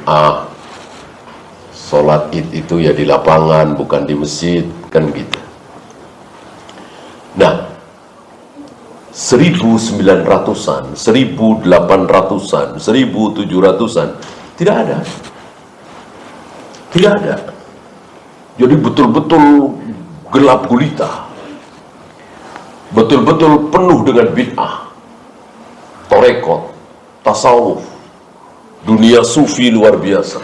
bid'ah. Sholat id itu ya di lapangan, bukan di masjid, kan gitu. Nah, 1900-an, 1800-an, 1700-an tidak ada. Tidak ada. Jadi betul-betul gelap gulita. Betul-betul penuh dengan bid'ah. Tarekat, tasawuf, dunia sufi luar biasa.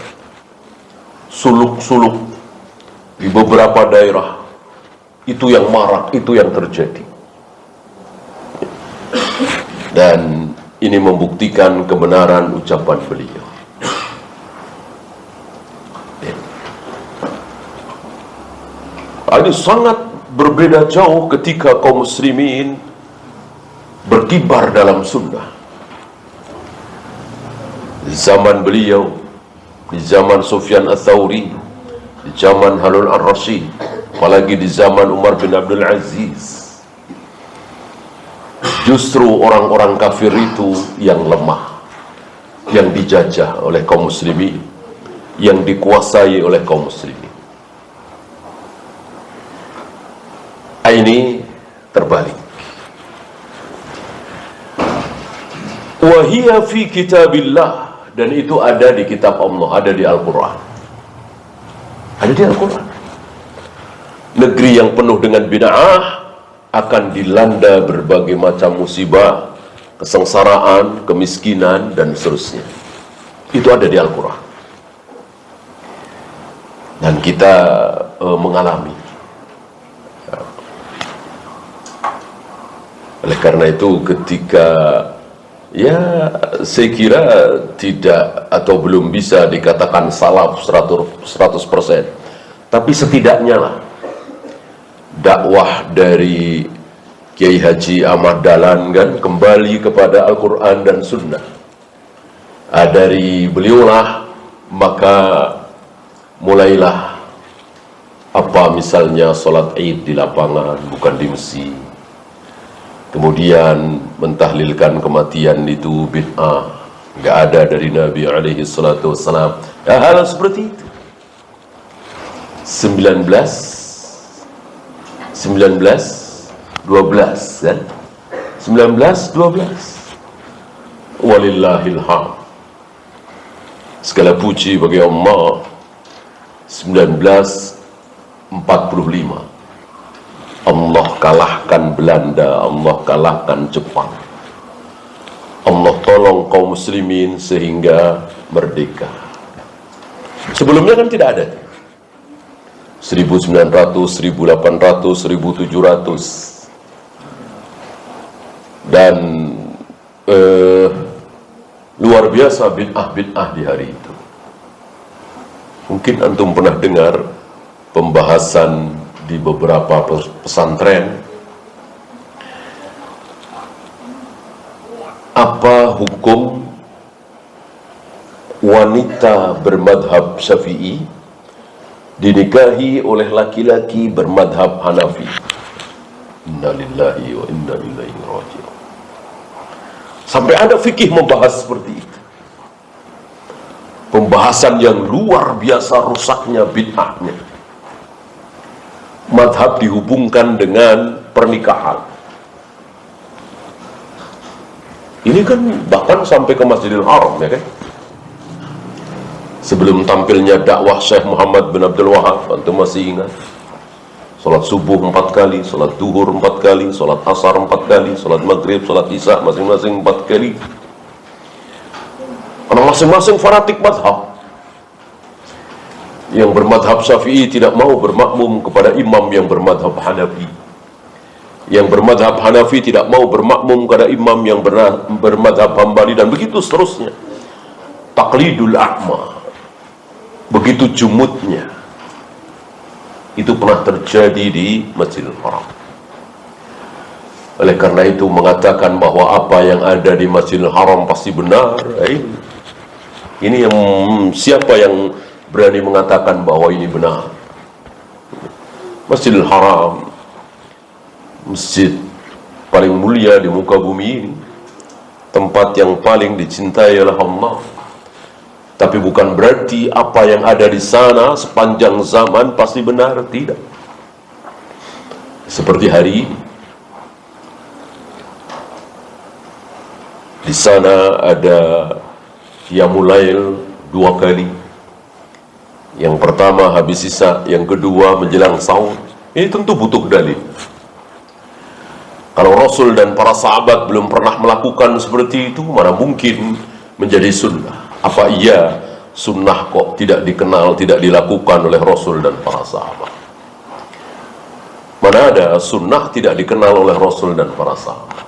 Suluk-suluk di beberapa daerah. Itu yang marak, itu yang terjadi. Dan ini membuktikan kebenaran ucapan beliau. Ini sangat berbeda jauh ketika kaum muslimin berkibar dalam sunnah. Di zaman beliau, di zaman Sufyan Ats-Tsauri, di zaman Harun Ar-Rasyid, apalagi di zaman Umar bin Abdul Aziz, justru orang-orang kafir itu yang lemah, yang dijajah oleh kaum muslimin, yang dikuasai oleh kaum muslimin. Ini terbalik. Wahia fi kitabillah, dan itu ada di kitab Allah, ada di Al-Quran. Ada di Al-Quran. Negeri yang penuh dengan bid'ah akan dilanda berbagai macam musibah, kesengsaraan, kemiskinan, dan seterusnya. Itu ada di Al-Quran. Dan kita mengalami. Oleh karena itu ketika saya kira tidak atau belum bisa dikatakan salaf 100%, tapi setidaknya lah dakwah dari Kiai Haji Ahmad Dahlan kan kembali kepada Al-Quran dan Sunnah. Dari beliaulah maka mulailah misalnya sholat id di lapangan, bukan di masjid. Kemudian mentahlilkan kematian itu bid'ah, nggak ada dari Nabi alaihi salatu wassalam. Hal seperti itu. 19 12 kan? 19 12. Walillahil hamd. Segala puji bagi Allah. 1945. Allah kalahkan Belanda, Allah kalahkan Jepang. Allah tolong kaum muslimin sehingga merdeka. Sebelumnya kan tidak ada. 1900, 1800, 1700. Dan luar biasa bid'ah di hari itu. Mungkin antum pernah dengar pembahasan di beberapa pesantren, apa hukum wanita bermadhab Syafi'i dinikahi oleh laki-laki bermadhab Hanafi. Inna lillahi wa inna ilaihi raji'un. Sampai ada fikih membahas seperti itu. Pembahasan yang luar biasa rusaknya bid'ahnya. Madhab dihubungkan dengan pernikahan. Ini kan bahkan sampai ke Masjidil Haram, ya kan? Sebelum tampilnya dakwah Syekh Muhammad bin Abdul Wahab, antum masih ingat? Salat subuh 4 kali, salat duhur 4 kali, salat asar 4 kali, salat maghrib, salat isya masing-masing 4 kali. Karena masing-masing fanatik madhab. Yang bermadhab Syafi'i tidak mau bermakmum kepada imam yang bermadhab Hanafi. Yang bermadhab Hanafi tidak mau bermakmum kepada imam yang bermadhab Hambali, dan begitu seterusnya. Taqlidul a'ma. Begitu jumutnya. Itu pernah terjadi di Masjidil Haram. Oleh karena itu mengatakan bahwa apa yang ada di Masjidil Haram pasti benar. Ini yang siapa yang berani mengatakan bahwa ini benar? Masjidil Haram, masjid paling mulia di muka bumi ini, tempat yang paling dicintai oleh Allah, Tapi bukan berarti apa yang ada di sana sepanjang zaman pasti benar, tidak. Seperti hari ini, di sana ada Qiyamul Lail 2 kali. Yang pertama habis Isya, yang kedua menjelang sahur. Ini tentu butuh dalil. Kalau Rasul dan para sahabat belum pernah melakukan seperti itu, mana mungkin menjadi sunnah? Apa iya sunnah kok tidak dikenal, tidak dilakukan oleh Rasul dan para sahabat? Mana ada sunnah tidak dikenal oleh Rasul dan para sahabat?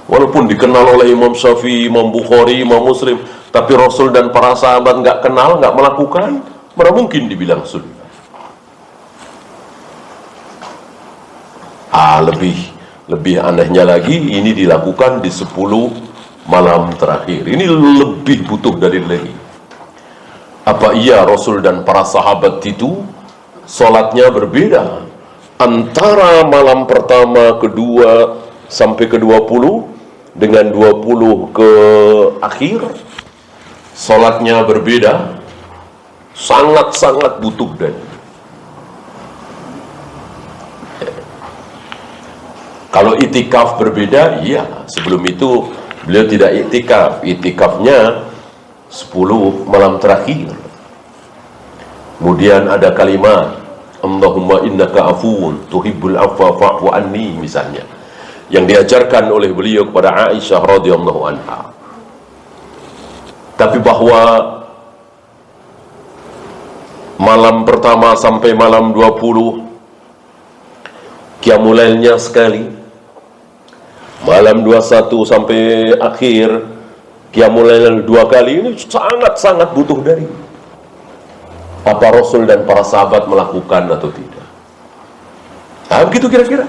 Walaupun dikenal oleh Imam Syafi'i, Imam Bukhari, Imam Muslim, tapi Rasul dan para sahabat nggak kenal, nggak melakukan, mana mungkin dibilang sunnah? Lebih anehnya lagi, ini dilakukan di 10 malam terakhir. Ini lebih butuh dalil lagi. Apa iya Rasul dan para sahabat itu sholatnya berbeda antara malam pertama, kedua, sampai ke-20 dengan 20 ke akhir? Sholatnya berbeda, sangat-sangat butuh dalil. Kalau itikaf berbeda, iya. Sebelum itu beliau tidak itikaf. Itikafnya 10 malam terakhir. Kemudian ada kalimat Allahumma innaka afuun tuhibbul afwa fa'fu anni, misalnya, yang diajarkan oleh beliau kepada Aisyah radhiyallahu anha. Tapi bahwa malam pertama sampai malam 20 Qiyamul Lailnya sekali, malam 21 sampai akhir Qiyamul Lail 2 kali, ini sangat-sangat butuh dari apa Rasul dan para sahabat melakukan atau tidak. Nah, begitu kira-kira.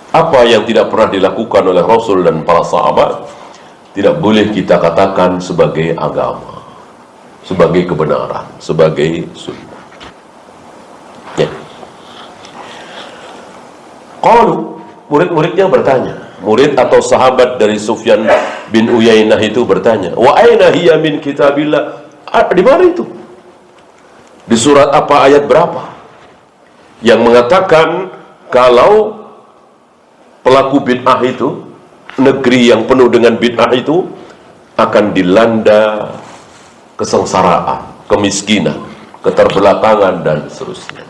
Apa yang tidak pernah dilakukan oleh Rasul dan para sahabat tidak boleh kita katakan sebagai agama, sebagai kebenaran, sebagai sunnah. Ya. Qalu, murid-muridnya bertanya, murid atau sahabat dari Sufyan bin Uyainah itu bertanya, wa aina hiya min kitabillah? Di mana itu? Di surat apa, ayat berapa? Yang mengatakan kalau pelaku bid'ah itu, negeri yang penuh dengan bid'ah itu akan dilanda kesengsaraan, kemiskinan, keterbelakangan, dan seterusnya.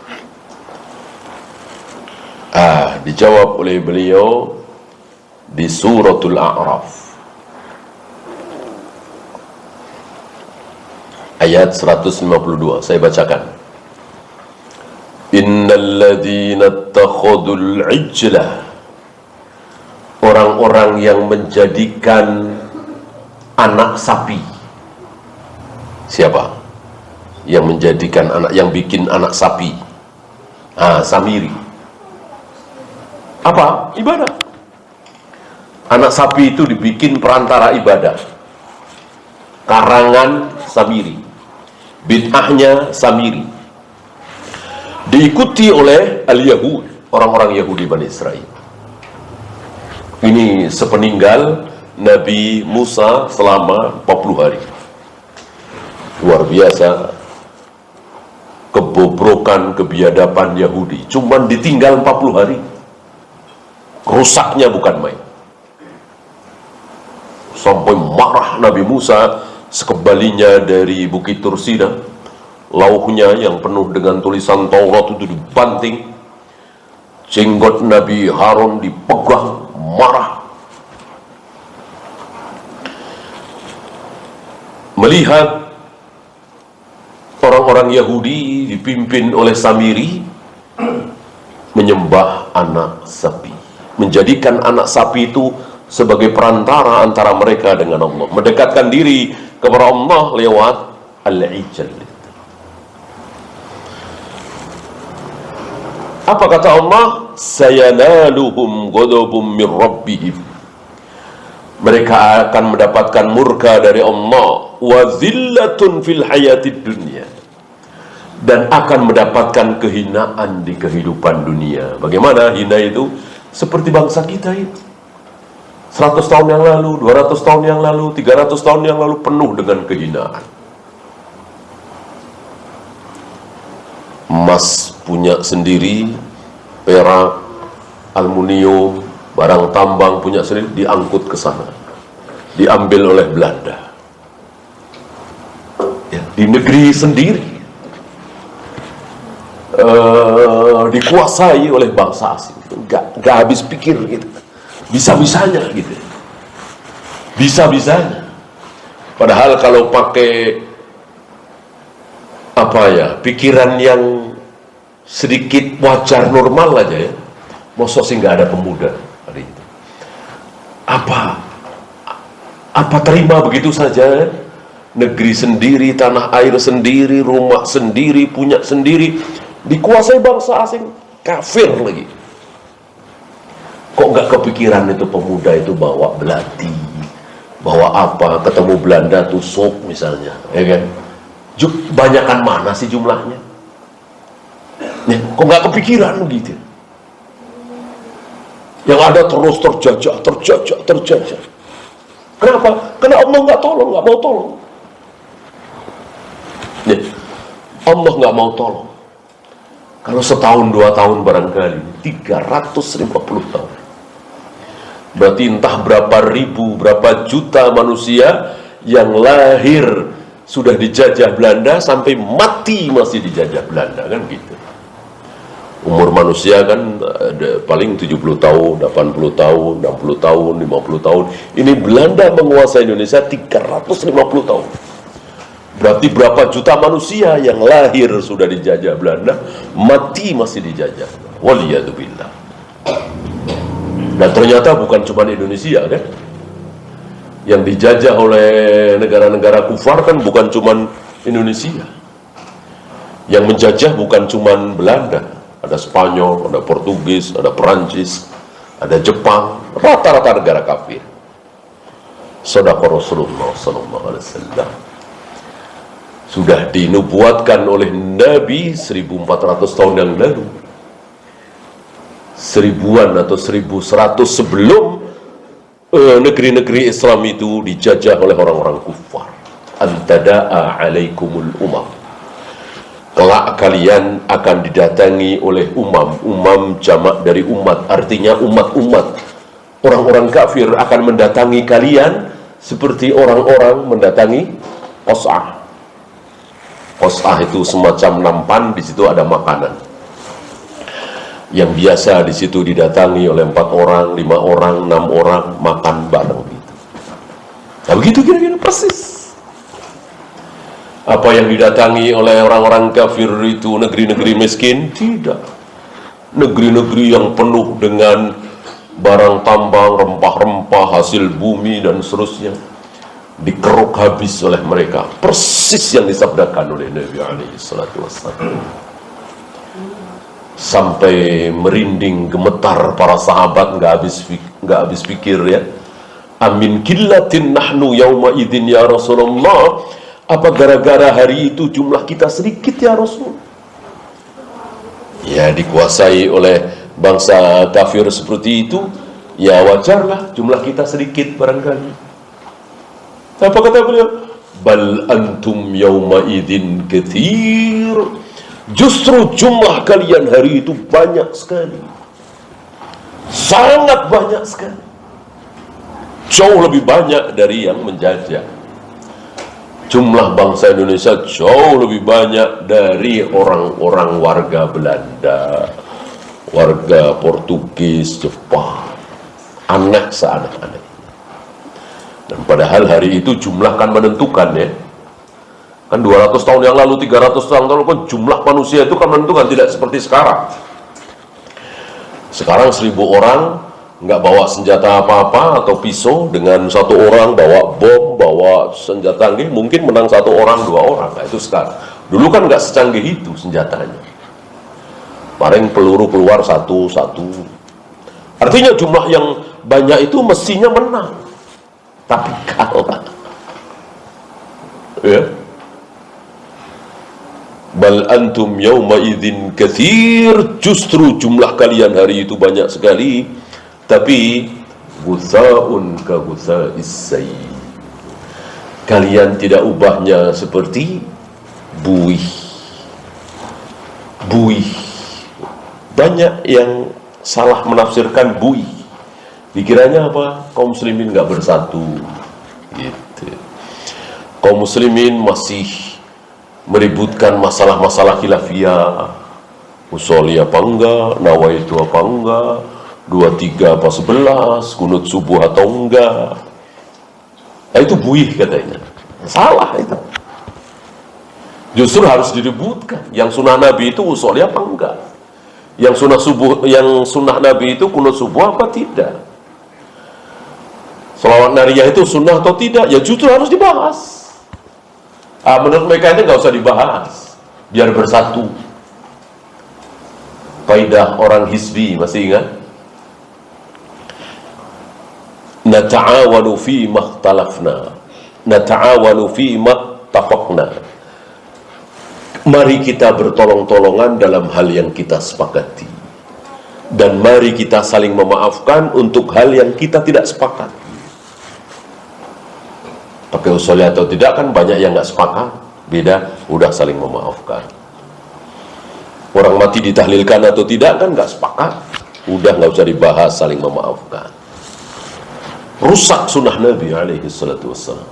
Dijawab oleh beliau di suratul A'raf ayat 152. Saya bacakan. Innal ladzina ittakhadul ijla, orang-orang yang menjadikan anak sapi. Siapa yang menjadikan anak, yang bikin anak sapi? Samiri. Apa? Ibadah. Anak sapi itu dibikin perantara ibadah. Karangan Samiri, bid'ahnya Samiri, diikuti oleh al-Yahud, orang-orang Yahudi Bani Israel. Ini sepeninggal Nabi Musa selama 40 hari. Luar biasa kebobrokan, kebiadaban Yahudi. Cuman ditinggal 40 hari, rusaknya bukan main. Sampai marah Nabi Musa sekembalinya dari Bukit Tursina, lauhnya yang penuh dengan tulisan Taurat itu dibanting, jenggot Nabi Harun dipegang, marah. Melihat orang-orang Yahudi dipimpin oleh Samiri menyembah anak sapi, menjadikan anak sapi itu sebagai perantara antara mereka dengan Allah, mendekatkan diri kepada Allah lewat al-ijl. Apa kata Allah? Sayanaluhum ghadabun min rabbihim, mereka akan mendapatkan murka dari Allah, wa zillatun fil hayatid dunya, dan akan mendapatkan kehinaan di kehidupan dunia. Bagaimana hina itu? Seperti bangsa kita itu. 100 tahun yang lalu, 200 tahun yang lalu, 300 tahun yang lalu penuh dengan kehinaan. Emas punya sendiri, perak, aluminium, barang tambang punya sendiri, diangkut ke sana, diambil oleh Belanda. Ya, di negeri sendiri dikuasai oleh bangsa asing. Gak habis pikir gitu, bisa-bisanya gitu, bisa-bisanya. Padahal kalau pakai pikiran yang sedikit wajar, normal aja ya, masa sih nggak ada pemuda hari itu? Apa terima begitu saja? Negeri sendiri, tanah air sendiri, rumah sendiri, punya sendiri, dikuasai bangsa asing, kafir lagi. Kok nggak kepikiran itu pemuda itu bawa belati, bawa apa, ketemu Belanda tusuk misalnya, ya kan? Banyakan mana sih jumlahnya? Ya, kok nggak kepikiran gitu? Yang ada terus terjajah. Kenapa? Karena Allah nggak tolong, nggak mau tolong. Ya, Allah nggak mau tolong. Kalau setahun 2 tahun barangkali 350 tahun. Berarti entah berapa ribu, berapa juta manusia yang lahir sudah dijajah Belanda sampai mati masih dijajah Belanda, kan gitu. Umur manusia kan paling 70 tahun, 80 tahun, 60 tahun, 50 tahun. Ini Belanda menguasai Indonesia 350 tahun. Berarti berapa juta manusia yang lahir sudah dijajah Belanda, mati masih dijajah. Waliyadzubillah. Dan ternyata bukan cuma Indonesia kan, yang dijajah oleh negara-negara kufar kan bukan cuma Indonesia. Yang menjajah bukan cuma Belanda, ada Spanyol, ada Portugis, ada Perancis, ada Jepang, rata-rata negara kafir. Shadaqah Rasulullah sallallahu alaihi wasallam. Sudah dinubuatkan oleh Nabi 1400 tahun yang lalu, 1000-an atau 1100 sebelum negeri-negeri Islam itu dijajah oleh orang-orang kufar. Antada'a alaikumul umam, kelak kalian akan didatangi oleh umam jamak dari umat, artinya umat-umat. Orang-orang kafir akan mendatangi kalian seperti orang-orang mendatangi qas'ah. Qas'ah itu semacam nampan, di situ ada makanan yang biasa di situ didatangi oleh 4 orang, 5 orang, 6 orang, makan bareng gitu. Nah begitu kira-kira persis. Apa yang didatangi oleh orang-orang kafir itu negeri-negeri miskin? Tidak. Negeri-negeri yang penuh dengan barang tambang, rempah-rempah, hasil bumi dan seterusnya, dikeruk habis oleh mereka. Persis yang disabdakan oleh Nabi alaihi salatu wassalam. Sampai merinding, gemetar para sahabat, nggak habis pikir ya. Amin killatin nahnu yauma idzin ya Rasulullah. Apa gara-gara hari itu jumlah kita sedikit ya Rasul? Ya, dikuasai oleh bangsa kafir seperti itu, ya wajarlah jumlah kita sedikit barangkali. Apa kata beliau? Bal antum yauma idzin katsir. Justru jumlah kalian hari itu banyak sekali, sangat banyak sekali, jauh lebih banyak dari yang menjajah. Jumlah bangsa Indonesia jauh lebih banyak dari orang-orang warga Belanda, warga Portugis, Jepang. Aneh seaneh-aneh. Dan padahal hari itu jumlah kan menentukan ya. Kan 200 tahun yang lalu, 300 tahun yang lalu kan jumlah manusia itu kan menentukan, tidak seperti sekarang. Sekarang 1000 orang nggak bawa senjata apa-apa atau pisau, dengan 1 orang bawa bom, bawa senjata canggih, mungkin menang 1 orang, 2 orang. Nah, itu sekarang. Dulu kan nggak secanggih itu senjatanya. Paling peluru keluar satu. Artinya jumlah yang banyak itu mestinya menang, tapi kalah. Ya. Bal antum yauma idzin katsir, justru jumlah kalian hari itu banyak sekali, tapi Gutha'un ka gutha'is sayl. Kalian tidak ubahnya seperti buih. Buih. Banyak yang salah menafsirkan buih. Dikiranya apa? Kaum muslimin nggak bersatu. Gitu. Kaum muslimin masih meributkan masalah-masalah khilafiyah. Usholi apa enggak, nawaitu apa enggak, 23 apa 11, kunut subuh atau enggak. Nah, itu buih katanya. Salah itu. Justru harus diributkan. Yang sunnah Nabi itu usholi apa enggak? Yang sunnah Nabi itu kunut subuh apa tidak? Sholawat nariyah itu sunnah atau tidak? Ya justru harus dibahas. Menurut mereka itu nggak usah dibahas, biar bersatu. Kaidah orang hizbi masih ingat? Nata'awanu fi makhtalafna, nata'awanu fi mattafaqna. Mari kita bertolong-tolongan dalam hal yang kita sepakati, dan mari kita saling memaafkan untuk hal yang kita tidak sepakat. Pakai usholi atau tidak kan banyak yang nggak sepakat, beda, udah saling memaafkan. Orang mati ditahlilkan atau tidak kan nggak sepakat, udah nggak usah dibahas, saling memaafkan. Rusak sunnah Nabi alaihi salatu wassalam.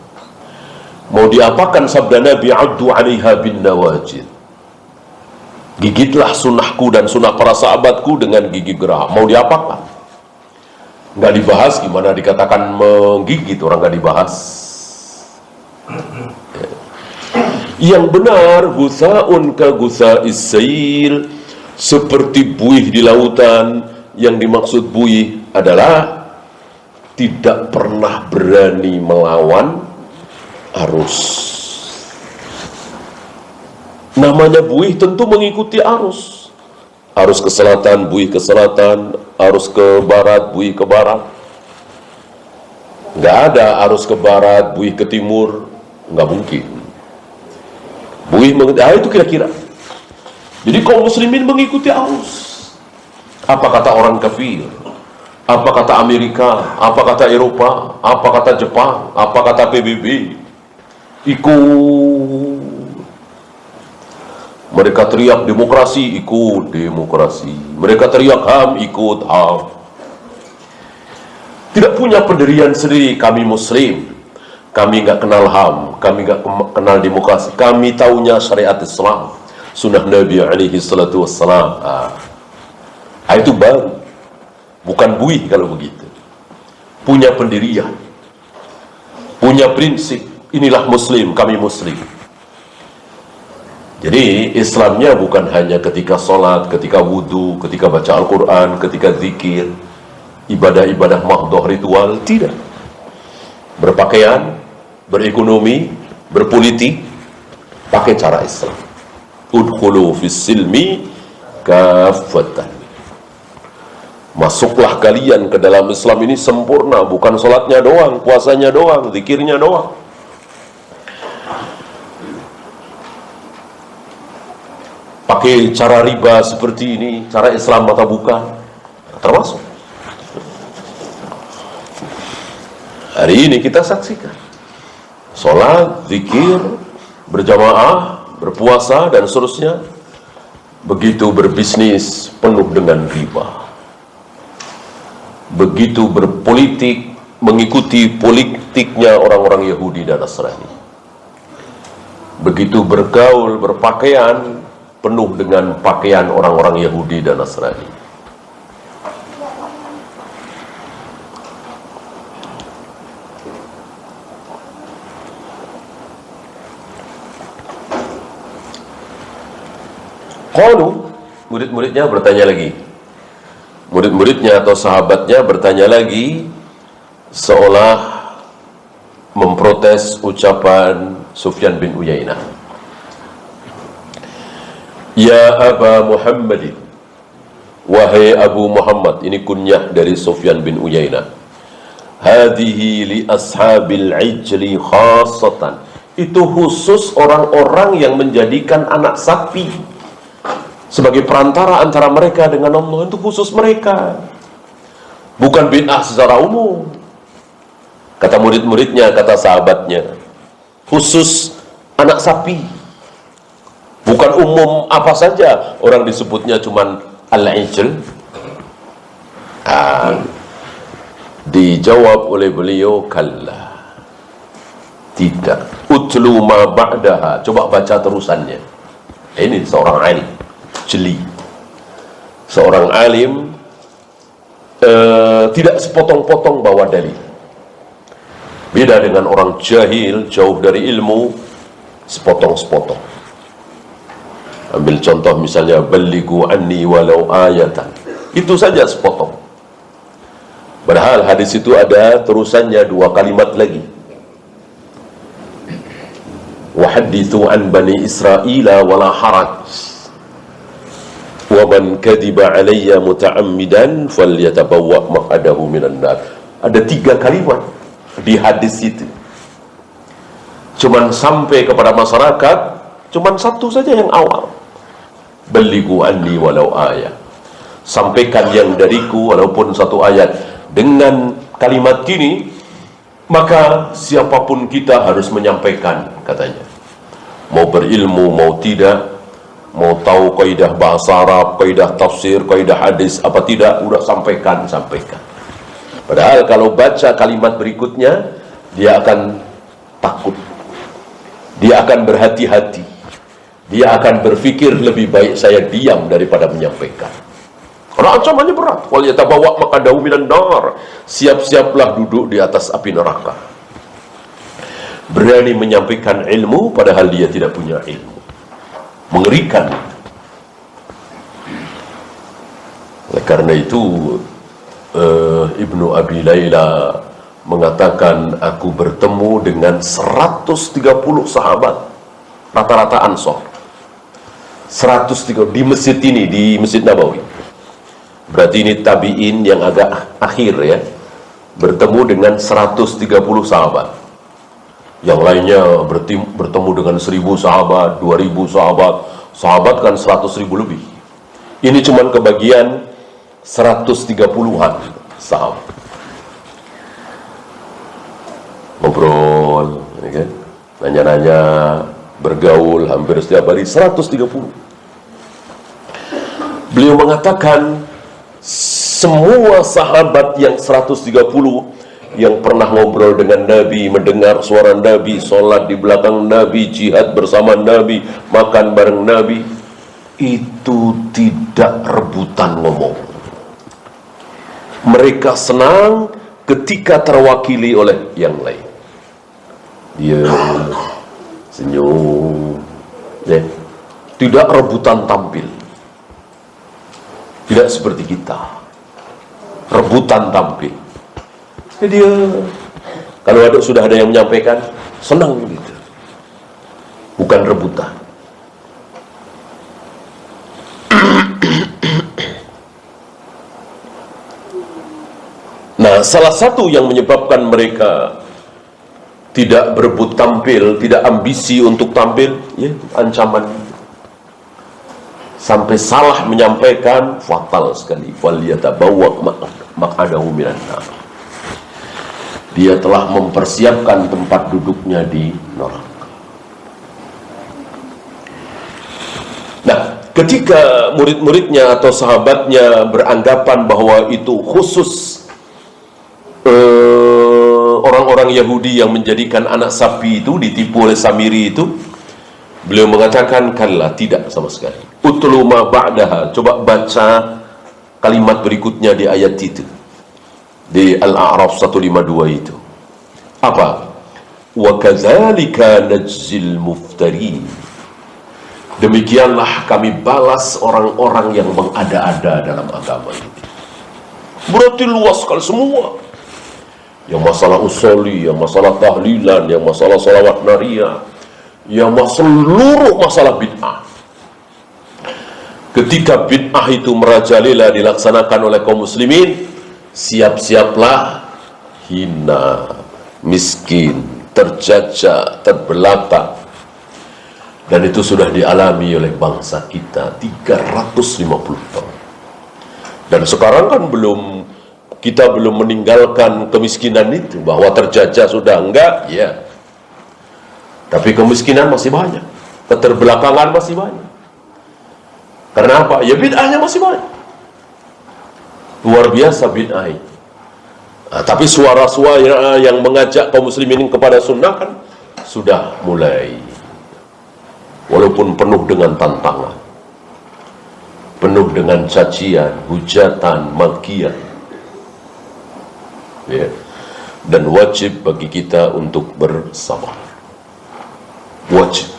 Mau diapakan sabda Nabi, addu 'alaiha bin nawajid. Gigitlah sunnahku dan sunnah para sahabatku dengan gigi geraham. Mau diapakan? Nggak dibahas, gimana dikatakan menggigit, orang nggak dibahas. Yang benar, gutha'un ka gutha'is sayl, seperti buih di lautan. Yang dimaksud buih adalah tidak pernah berani melawan arus. Namanya buih tentu mengikuti arus. Arus ke selatan, buih ke selatan. Arus ke barat, buih ke barat. Nggak ada arus ke barat, buih ke timur. Nggak mungkin. Buih itu kira-kira. Jadi kaum muslimin mengikuti arus. Apa kata orang kafir? Apa kata Amerika? Apa kata Eropa? Apa kata Jepang? Apa kata PBB? Ikut. Mereka teriak demokrasi, ikut demokrasi. Mereka teriak HAM, ikut HAM. Tidak punya pendirian sendiri. Kami muslim, kami nggak kenal HAM, kami nggak kenal demokrasi, kami taunya syariat Islam, sunnah Nabi alaihi salatu wassalam. Itu baru, bukan buih kalau begitu. Punya pendirian, punya prinsip. Inilah muslim, kami muslim. Jadi Islamnya bukan hanya ketika sholat, ketika wudhu, ketika baca Al-Quran, ketika zikir, ibadah-ibadah mahdoh ritual, tidak. Berpakaian, berekonomi, berpolitik, pakai cara Islam. Udkhulu fis silmi kaffatan. Masuklah kalian ke dalam Islam ini sempurna, bukan sholatnya doang, puasanya doang, zikirnya doang. Pakai cara riba seperti ini, cara Islam atau bukan? Termasuk. Hari ini kita saksikan sholat, zikir, berjamaah, berpuasa, dan seterusnya. Begitu berbisnis penuh dengan riba. Begitu berpolitik, mengikuti politiknya orang-orang Yahudi dan Nasrani. Begitu bergaul, berpakaian, penuh dengan pakaian orang-orang Yahudi dan Nasrani. Qalu, murid-muridnya bertanya lagi. Murid-muridnya atau sahabatnya bertanya lagi, seolah memprotes ucapan Sufyan bin Uyainah. Ya Aba Muhammadin, wahai Abu Muhammad, ini kunyah dari Sufyan bin Uyainah. Hadihi li ashabil ijli khassatan. Itu khusus orang-orang yang menjadikan anak sapi sebagai perantara antara mereka dengan Allah. Itu khusus mereka. Bukan bid'ah secara umum. Kata murid-muridnya, kata sahabatnya, khusus anak sapi. Bukan umum apa saja orang disebutnya cuman al-ijl. Dijawab oleh beliau, kalla, tidak. Utlu ma ba'daha, coba baca terusannya. Ini seorang alim jeli, seorang alim tidak sepotong-potong bawa dalil. Beda dengan orang jahil, jauh dari ilmu, sepotong-sepotong. Ambil contoh misalnya, balighu anni walau ayatan, itu saja sepotong. Padahal hadis itu ada terusannya 2 kalimat lagi. Wa hadithu an bani Israila wala haraj wa man kadiba alayya muta'ammidan falyatabawwa maq'adahu minan nar. Ada 3 kalimat di hadis itu. Cuman sampai kepada masyarakat, cuman satu saja yang awal. Balighu anni walau ayat. Sampaikan yang dariku walaupun 1 ayat. Dengan kalimat ini, maka siapapun kita harus menyampaikan, katanya. Mau berilmu, mau tidak, mau tahu kaidah bahasa Arab, kaidah tafsir, kaidah hadis, apa tidak, udah sampaikan. Padahal kalau baca kalimat berikutnya, dia akan takut, dia akan berhati-hati, dia akan berpikir lebih baik saya diam daripada menyampaikan. Karena ancamannya berat. Wal yatabawa maq'adahu minan nar. Siap-siaplah duduk di atas api neraka. Berani menyampaikan ilmu padahal dia tidak punya ilmu. Mengerikan. Oleh karena itu Ibnu Abi Layla mengatakan, aku bertemu dengan 130 sahabat, rata-rata Ansor. 130 di masjid ini, di Masjid Nabawi. Berarti ini tabi'in yang agak akhir ya. Bertemu dengan 130 sahabat. Yang lainnya bertemu dengan 1000 sahabat, 2000 sahabat. Sahabat kan 100.000 lebih. Ini cuman kebagian 130-an sahabat. Ngobrol, ya kan? Nanya-nanya, bergaul hampir setiap hari, 130. Beliau mengatakan, semua sahabat yang 130 yang pernah ngobrol dengan Nabi, mendengar suara Nabi, sholat di belakang Nabi, jihad bersama Nabi, makan bareng Nabi, itu tidak rebutan ngomong. Mereka senang ketika terwakili oleh yang lain. Dia senyum, ya. Tidak rebutan tampil. Tidak seperti kita, rebutan tampil. Jadi kalau sudah ada yang menyampaikan, senang gitu. Bukan rebutan. Nah, salah satu yang menyebabkan mereka tidak berebut tampil, tidak ambisi untuk tampil, ya, ancaman. Sampai salah menyampaikan, fatal sekali. Falyatabawwa maq'adahu minan nar. Dia telah mempersiapkan tempat duduknya di neraka. Nah, ketika murid-muridnya atau sahabatnya beranggapan bahwa itu khusus orang-orang Yahudi yang menjadikan anak sapi itu ditipu oleh Samiri itu, beliau mengatakan, kalla, tidak sama sekali. Utlu ma ba'daha, coba baca kalimat berikutnya di ayat itu, di Al-A'raf 152 itu. Apa? Wa kadzalika najzil muftarin. Demikianlah kami balas orang-orang yang mengada-ada dalam agama ini. Berarti luas sekali semua. Yang masalah usuli, yang masalah tahlilan, yang masalah salawat nariyah, yang seluruh masalah bid'ah. Ketika bid'ah itu merajalela dilaksanakan oleh kaum muslimin, siap-siaplah hina, miskin, terjajah, terbelakang. Dan itu sudah dialami oleh bangsa kita 350 tahun. Dan sekarang kan belum kita belum meninggalkan kemiskinan itu, bahwa terjajah sudah enggak, ya. Tapi kemiskinan masih banyak, keterbelakangan masih banyak. Karena apa? Ya bid'ahnya masih banyak. Luar biasa bid'ah ini. Nah, tapi suara-suara yang mengajak kaum muslimin kepada sunnah kan sudah mulai. Walaupun penuh dengan tantangan, penuh dengan cacian, hujatan, makian, ya. Dan wajib bagi kita untuk bersabar. Wajib.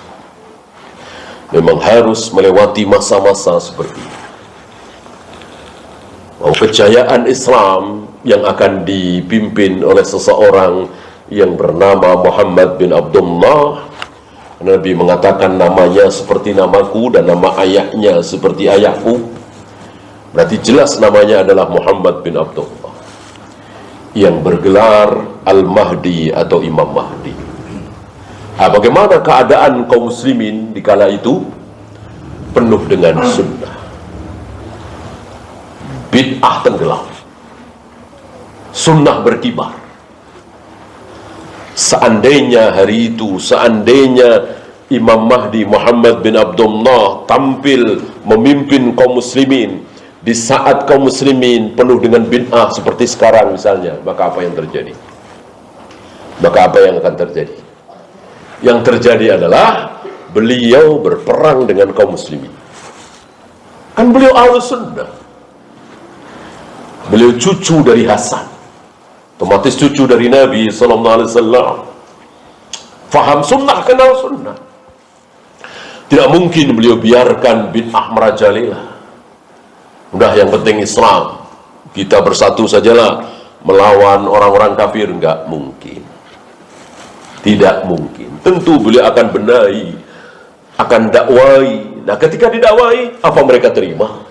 Memang harus melewati masa-masa seperti ini. Bahwa kejayaan Islam yang akan dipimpin oleh seseorang yang bernama Muhammad bin Abdullah. Nabi mengatakan namanya seperti namaku dan nama ayahnya seperti ayahku. Berarti jelas namanya adalah Muhammad bin Abdullah, yang bergelar Al-Mahdi atau Imam Mahdi. Nah, bagaimana keadaan kaum muslimin di kala itu? Penuh dengan sunnah. Bid'ah tenggelam, sunnah berkibar. Seandainya hari itu, seandainya Imam Mahdi Muhammad bin Abdullah tampil memimpin kaum muslimin di saat kaum muslimin penuh dengan bid'ah seperti sekarang misalnya, maka apa yang terjadi? Maka apa yang akan terjadi? Yang terjadi adalah beliau berperang dengan kaum muslimin. Kan beliau ahlus sunnah, beliau cucu dari Hasan, otomatis cucu dari Nabi SAW. Faham sunnah, kenal sunnah. Tidak mungkin beliau biarkan bid'ah merajalela. Udah, yang penting Islam, kita bersatu sajalah melawan orang-orang kafir. Enggak mungkin, tidak mungkin. Tentu beliau akan benahi, akan dakwai. Nah, ketika didakwai, apa mereka terima?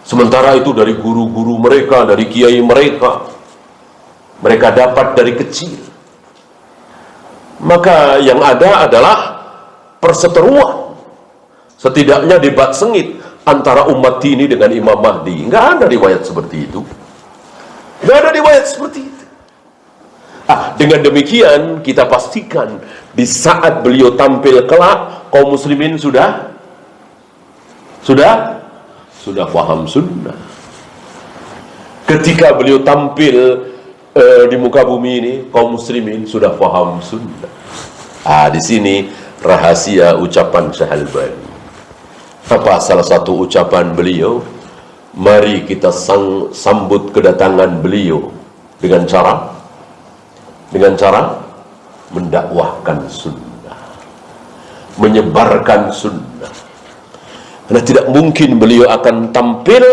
Sementara itu dari guru-guru mereka, dari kiai mereka, mereka dapat dari kecil. Maka yang ada adalah perseteruan, setidaknya debat sengit antara umat ini dengan Imam Mahdi. Nggak ada riwayat seperti itu. Nggak ada riwayat seperti itu. Dengan demikian kita pastikan di saat beliau tampil kelak, kaum muslimin sudah paham sunnah. Ketika beliau tampil di muka bumi ini, kaum muslimin sudah paham sunnah. Di sini rahasia ucapan Syahalbani. Apa salah satu ucapan beliau? Mari kita sambut kedatangan beliau dengan cara mendakwahkan sunnah, menyebarkan sunnah. Karena tidak mungkin beliau akan tampil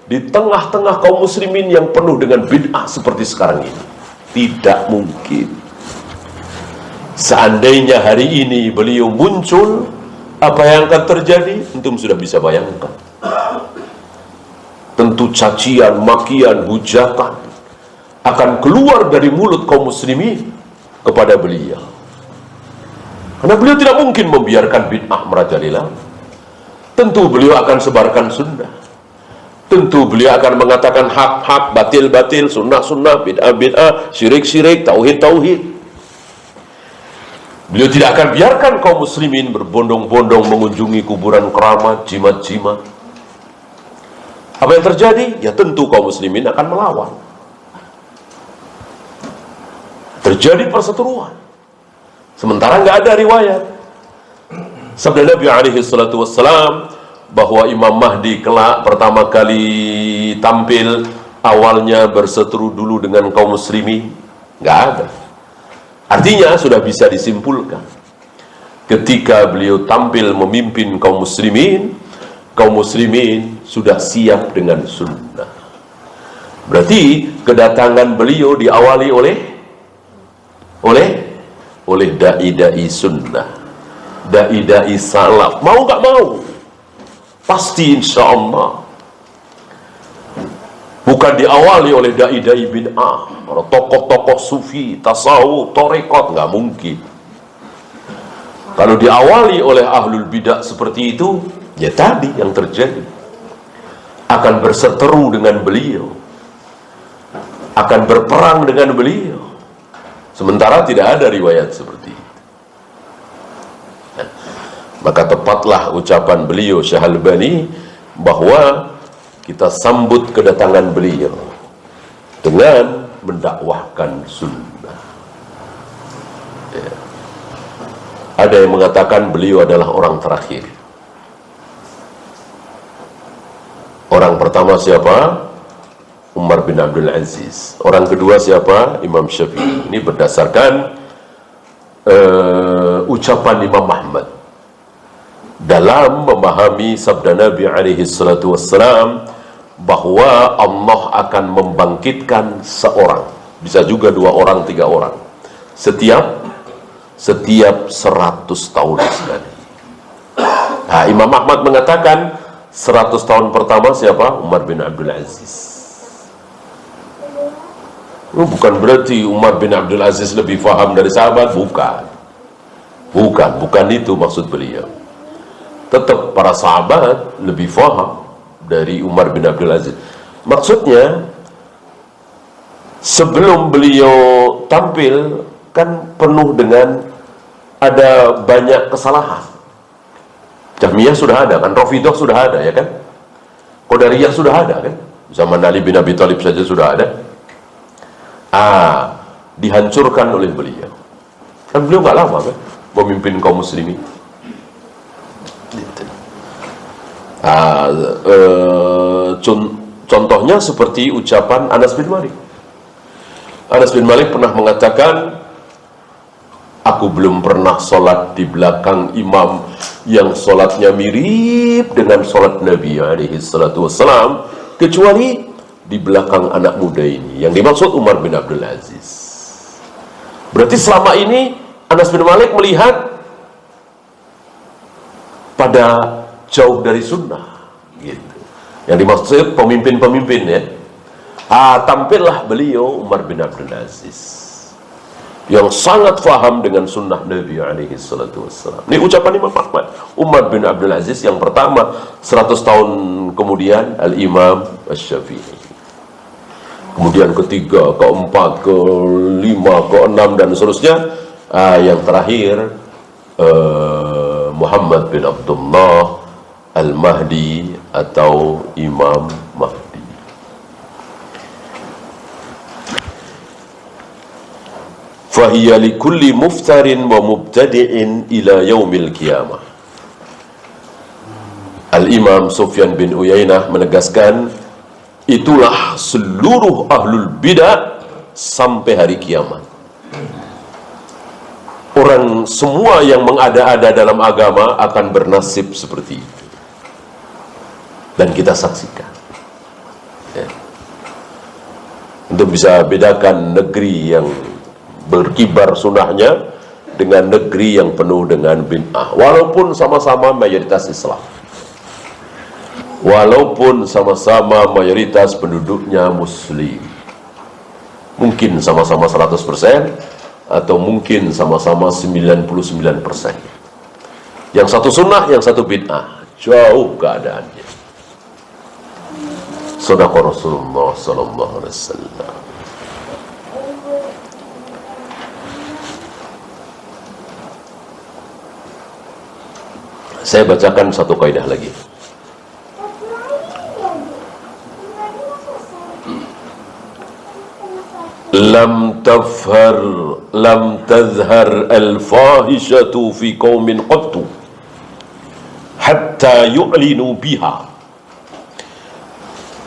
di tengah-tengah kaum muslimin yang penuh dengan bid'ah seperti sekarang ini. Tidak mungkin. Seandainya hari ini beliau muncul, apa yang akan terjadi? Antum sudah bisa bayangkan. Tentu cacian, makian, hujatan akan keluar dari mulut kaum muslimin kepada beliau. Karena beliau tidak mungkin membiarkan bid'ah merajalela. Tentu beliau akan sebarkan sunnah. Tentu beliau akan mengatakan hak-hak, batil-batil, sunnah-sunnah, bid'ah-bid'ah, syirik-syirik, tauhid-tauhid. Beliau tidak akan biarkan kaum muslimin berbondong-bondong mengunjungi kuburan keramat, jimat-jimat. Apa yang terjadi? Ya tentu kaum muslimin akan melawan. Terjadi perseteruan. Sementara nggak ada riwayat sabda Nabi SAW bahwa Imam Mahdi kelak pertama kali tampil awalnya berseteru dulu dengan kaum muslimin. Nggak ada. Artinya sudah bisa disimpulkan, ketika beliau tampil memimpin kaum muslimin sudah siap dengan sunnah. Berarti kedatangan beliau diawali oleh dai-dai sunnah, dai-dai salaf. Mau gak mau, pasti insya Allah. Bukan diawali oleh dai-dai bid'ah, para tokoh-tokoh sufi, tasawuf, tarekat, nggak mungkin. Kalau diawali oleh ahlul bid'ah seperti itu, ya tadi yang terjadi akan berseteru dengan beliau. akan berperang dengan beliau. Sementara tidak ada riwayat seperti itu. Maka tepatlah ucapan beliau Syekh Albani bahwa kita sambut kedatangan beliau dengan mendakwahkan sunnah. Ya. Ada yang mengatakan beliau adalah orang terakhir. Orang pertama siapa? Umar bin Abdul Aziz. Orang kedua siapa? Imam Syafi'i. Ini berdasarkan ucapan Imam Ahmad dalam memahami sabda Nabi alaihi salatu wassalam bahwa Allah akan membangkitkan seorang, bisa juga 2 orang, 3 orang, setiap 100 tahun sekali. Nah, Imam Ahmad mengatakan 100 tahun pertama siapa? Umar bin Abdul Aziz. Bukan berarti Umar bin Abdul Aziz lebih faham dari sahabat, bukan itu maksud beliau. Tetap para sahabat lebih faham dari Umar bin Abdul Aziz. Maksudnya sebelum beliau tampil kan penuh dengan ada banyak kesalahan. Jahmiyah sudah ada kan, Rafidah sudah ada ya kan, Qadariyah sudah ada kan, zaman Ali bin Abi Thalib saja sudah ada. Dihancurkan oleh beliau. Kan beliau nggak lama kan memimpin kaum muslimin. Contohnya seperti ucapan Anas bin Malik. Anas bin Malik pernah mengatakan, aku belum pernah sholat di belakang imam yang sholatnya mirip dengan sholat Nabi alaihi salatu wassalam, kecuali di belakang anak muda ini, yang dimaksud Umar bin Abdul Aziz. Berarti selama ini Anas bin Malik melihat pada jauh dari sunnah gitu. Yang dimaksud pemimpin-pemimpin ya. Tampillah beliau Umar bin Abdul Aziz yang sangat faham dengan sunnah Nabi alaihi salatu wassalam. Ini ucapan Imam Ahmad. Umar bin Abdul Aziz yang pertama, 100 tahun kemudian Al-Imam Asy-Syafi'i. Kemudian ketiga, keempat, kelima, keenam dan seterusnya. Yang terakhir Muhammad bin Abdullah Al-Mahdi atau Imam Mahdi. Fahiya likulli muftarin wa mubtadi'in ila yaumil qiyamah. Al-Imam Sufyan bin Uyainah menegaskan, itulah seluruh ahlul bidah sampai hari kiamat. Orang semua yang mengada-ada dalam agama akan bernasib seperti itu. Dan kita saksikan ya. Untuk bisa bedakan negeri yang berkibar sunnahnya dengan negeri yang penuh dengan bid'ah, walaupun sama-sama mayoritas Islam, walaupun sama-sama mayoritas penduduknya muslim, mungkin sama-sama 100% atau mungkin sama-sama 99%. Yang satu sunnah, yang satu bid'ah, jauh keadaannya. Shadaqa Rasulullah sallallahu alaihi wasallam. Saya bacakan satu kaidah lagi. Lam tazhar al-fahishatu fi qaumin qattu hatta yu'linu biha.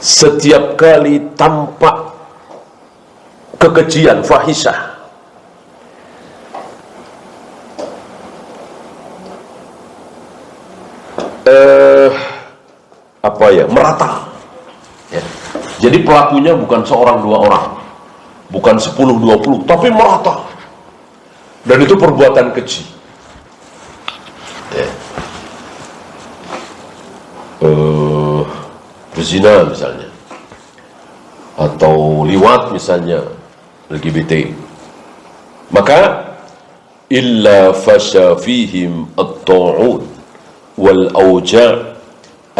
Setiap kali tampak kekejian, fahisyah, merata ya. Jadi pelakunya bukan seorang dua orang, bukan 10-20, tapi merata, dan itu perbuatan keji ya. Berzina misalnya, atau liwat misalnya, LGBT, maka illa fasha fihim at-ta'un wal awja'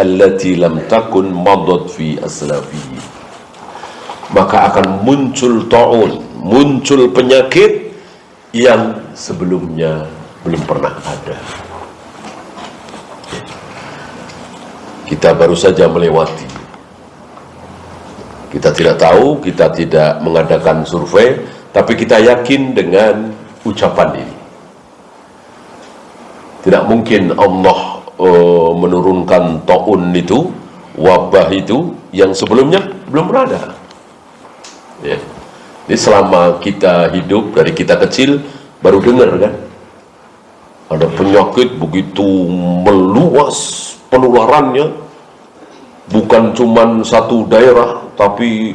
allati lam takun madat fi aslafihi. maka akan muncul ta'un, muncul penyakit yang sebelumnya belum pernah ada. Kita baru saja melewati. Kita tidak tahu, kita tidak mengadakan survei, tapi kita yakin dengan ucapan ini. Tidak mungkin Allah menurunkan ta'un itu, wabah itu, yang sebelumnya belum ada. Ya. Ini selama kita hidup, dari kita kecil, baru dengar kan? Ada penyakit begitu meluas penularannya, bukan cuma satu daerah, tapi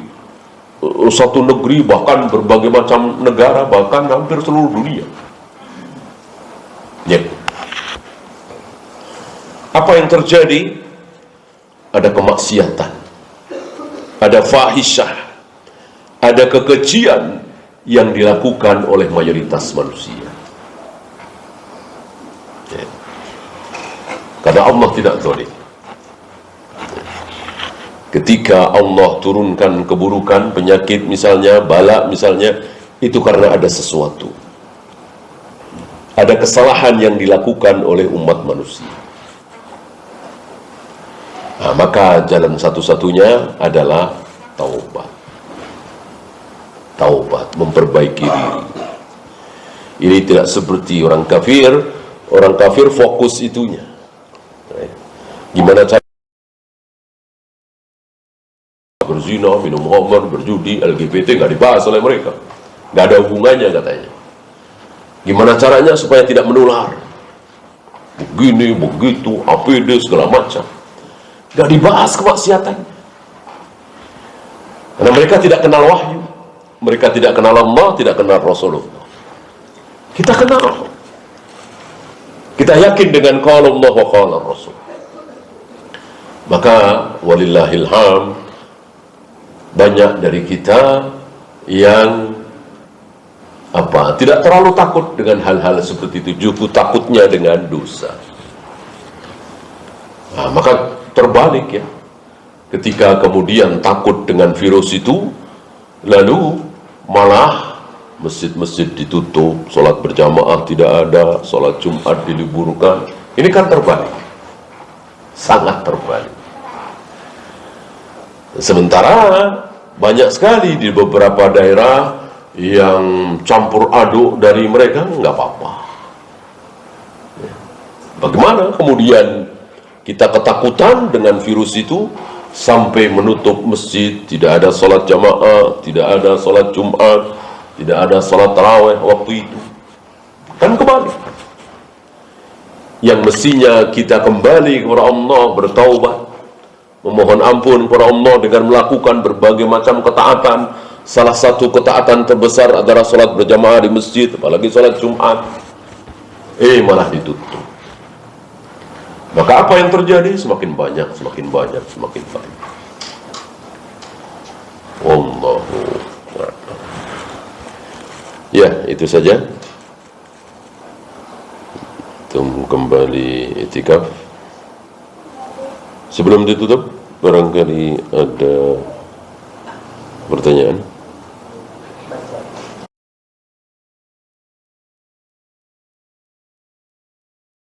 satu negeri, bahkan berbagai macam negara, bahkan hampir seluruh dunia. Ya. Apa yang terjadi? Ada kemaksiatan, ada fahisyah, ada kekejian yang dilakukan oleh mayoritas manusia. Ya. Karena Allah tidak zalim. Ketika Allah turunkan keburukan, penyakit misalnya, bala misalnya, itu karena ada sesuatu. Ada kesalahan yang dilakukan oleh umat manusia. Nah, maka jalan satu-satunya adalah taubat. Taubat, memperbaiki diri. Ini tidak seperti orang kafir. Orang kafir fokus itunya. Gimana cara berzina, minum khamr, berjudi, LGBT, nggak dibahas oleh mereka. Nggak ada hubungannya katanya. Gimana caranya supaya tidak menular? Begini, begitu, APD, segala macam. Nggak dibahas kemaksiatan. Karena mereka tidak kenal wahyu. Mereka tidak kenal Allah, tidak kenal Rasulullah. Kita kenal. Kita yakin dengan qala Allah wa qala Rasul. Maka walillahil hamd, banyak dari kita yang tidak terlalu takut dengan hal-hal seperti itu, justru takutnya dengan dosa. Nah, maka terbalik ya, ketika kemudian takut dengan virus itu, lalu malah masjid-masjid ditutup, sholat berjamaah tidak ada, sholat Jumat diliburkan. Ini kan terbalik, sangat terbalik. Sementara banyak sekali di beberapa daerah yang campur aduk dari mereka, nggak apa-apa. Bagaimana kemudian kita ketakutan dengan virus itu sampai menutup masjid, tidak ada sholat jamaah, tidak ada sholat Jumat, tidak ada sholat tarawih waktu itu? Kan kebalik. Yang mestinya kita kembali kepada Allah, bertaubat, memohon ampun kepada Allah dengan melakukan berbagai macam ketaatan. Salah satu ketaatan terbesar adalah sholat berjamaah di masjid, apalagi sholat Jumat. Malah ditutup. Maka apa yang terjadi? Semakin banyak, semakin banyak, semakin banyak. Wallahu a'lam. Ya, itu saja. Kembali itikaf. Sebelum ditutup, barangkali ada pertanyaan.